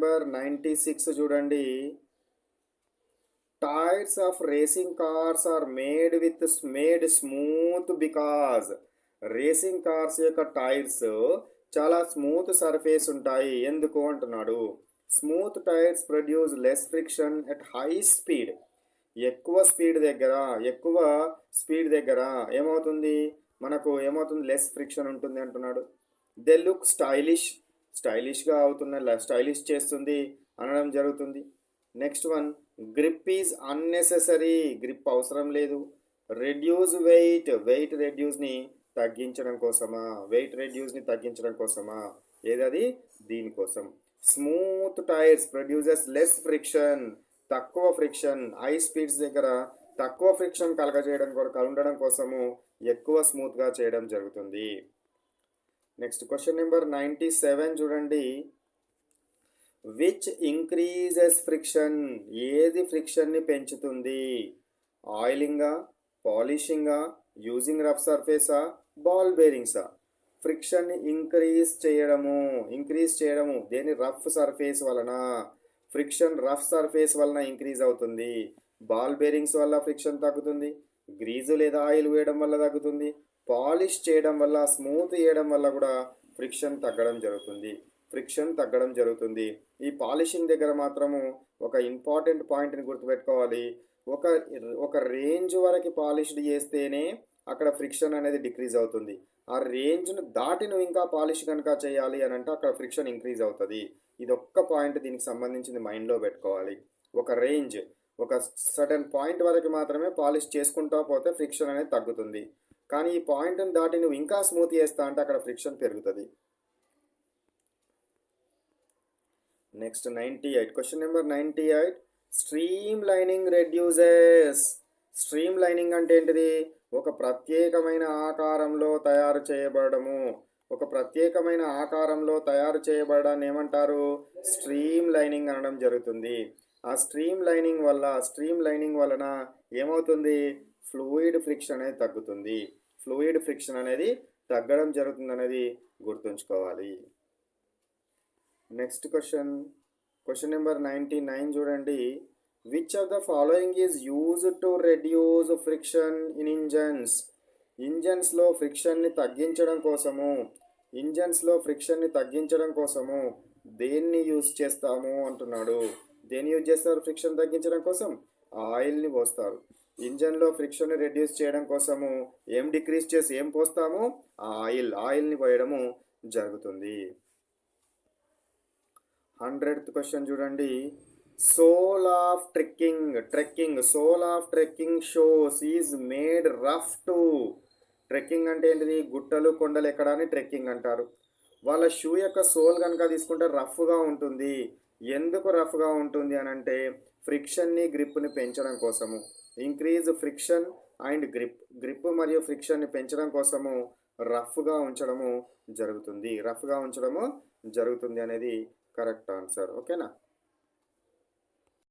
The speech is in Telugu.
నెంబర్ 96 చూడండి. Tyres of racing cars are made smooth because racing cars యొక్క టైర్స్ చాలా స్మూత్ సర్ఫేస్ ఉంటాయి ఎందుకు అంటున్నాడు. Smooth tyres produce less friction at high speed. ఎక్కువ స్పీడ్ దగ్గర ఏమవుతుంది లెస్ ఫ్రిక్షన్ ఉంటుంది అంటున్నాడు. దే లుక్ స్టైలిష్ చేస్తుంది అనడం జరుగుతుంది. Next one, grip is unnecessary. Grip అవసరం లేదు. రెడ్యూస్ వెయిట్ తగ్గించడం కోసమా ఏదది దీనికోసం. Smooth tyres produces less friction, తక్కువ ఫ్రిక్షన్, హై స్పీడ్స్ దగ్గర తక్కువ ఫ్రిక్షన్ కలగడం కోసము ఎక్కువ స్మూత్గా చేయడం జరుగుతుంది. నెక్స్ట్ క్వశ్చన్ నెంబర్ 97 చూడండి. విచ్ ఇంక్రీజెస్ ఫ్రిక్షన్, ఏది ఫ్రిక్షన్ని పెంచుతుంది? ఆయిలింగా, పాలిషింగా, యూజింగ్ రఫ్ సర్ఫేసా, బాల్ బేరింగ్సా? ఫ్రిక్షన్ని ఇంక్రీజ్ చేయడము దేని? రఫ్ సర్ఫేస్ వలన. ఫ్రిక్షన్ రఫ్ సర్ఫేస్ వలన ఇంక్రీజ్ అవుతుంది. బాల్ బేరింగ్స్ వల్ల ఫ్రిక్షన్ తగ్గుతుంది. గ్రీజు లేదా ఆయిల్ వేయడం వల్ల తగ్గుతుంది. పాలిష్ చేయడం వల్ల, స్మూత్ చేయడం వల్ల కూడా ఫ్రిక్షన్ తగ్గడం జరుగుతుంది. ఈ పాలిషింగ్ దగ్గర మాత్రము ఒక ఇంపార్టెంట్ పాయింట్ని గుర్తుపెట్టుకోవాలి. ఒక రేంజ్ వరకు పాలిష్డ్ చేస్తేనే అక్కడ ఫ్రిక్షన్ అనేది డిక్రీజ్ అవుతుంది. ఆ రేంజ్ను దాటి నువ్వు ఇంకా పాలిష్ కనుక చేయాలి అని అంటే అక్కడ ఫ్రిక్షన్ ఇంక్రీజ్ అవుతుంది. ఇది ఒక్క పాయింట్ దీనికి సంబంధించింది మైండ్లో పెట్టుకోవాలి. ఒక సడన్ పాయింట్ వరకు మాత్రమే పాలిష్ చేసుకుంటా పోతే ఫ్రిక్షన్ అనేది తగ్గుతుంది. కానీ ఈ పాయింట్ని దాటి నువ్వు ఇంకా స్మూత్ చేస్తా అంటే అక్కడ ఫ్రిక్షన్ పెరుగుతుంది. Next 98, question number 98. Stream lining reduces. Stream lining అంటే ఏంటిది? ఒక ప్రత్యేకమైన ఆకారంలో తయారు చేయబడడాన్ని ఏమంటారు? స్ట్రీమ్ లైనింగ్ అనడం జరుగుతుంది. ఆ స్ట్రీమ్ లైనింగ్ వలన ఏమవుతుంది? ఫ్లూయిడ్ ఫ్రిక్షన్ అనేది తగ్గుతుంది. ఫ్లూయిడ్ ఫ్రిక్షన్ అనేది తగ్గడం జరుగుతుంది అనేది గుర్తుంచుకోవాలి. నెక్స్ట్ క్వశ్చన్ నెంబర్ 99 చూడండి. Which of the following is used to reduce friction in ఇంజన్స్లో ఫ్రిక్షన్ని తగ్గించడం కోసము దేన్ని యూజ్ చేస్తాము అంటున్నాడు. దేన్ని యూజ్ చేస్తారు ఫ్రిక్షన్ తగ్గించడం కోసం? ఆయిల్ని పోస్తారు. ఇంజన్లో ఫ్రిక్షన్ రెడ్యూస్ చేయడం కోసము ఏం పోస్తాము? ఆయిల్ని పోయడము జరుగుతుంది. 100th క్వశ్చన్ చూడండి. Sole of trekking shoes is made rough to. Trekking అంటే ఏంటిది? గుట్టలు కొండలు ఎక్కడాన్ని ట్రెక్కింగ్ అంటారు. వాళ్ళ షూ యొక్క సోల్ కనుక తీసుకుంటే రఫ్గా ఉంటుంది. ఎందుకు రఫ్గా ఉంటుంది అని అంటే ఫ్రిక్షన్ని గ్రిప్ని పెంచడం కోసము. ఇంక్రీజ్ ఫ్రిక్షన్ అండ్ గ్రిప్ మరియు ఫ్రిక్షన్ని పెంచడం కోసము రఫ్గా ఉంచడము జరుగుతుంది అనేది కరెక్ట్ ఆన్సర్. ఓకేనా?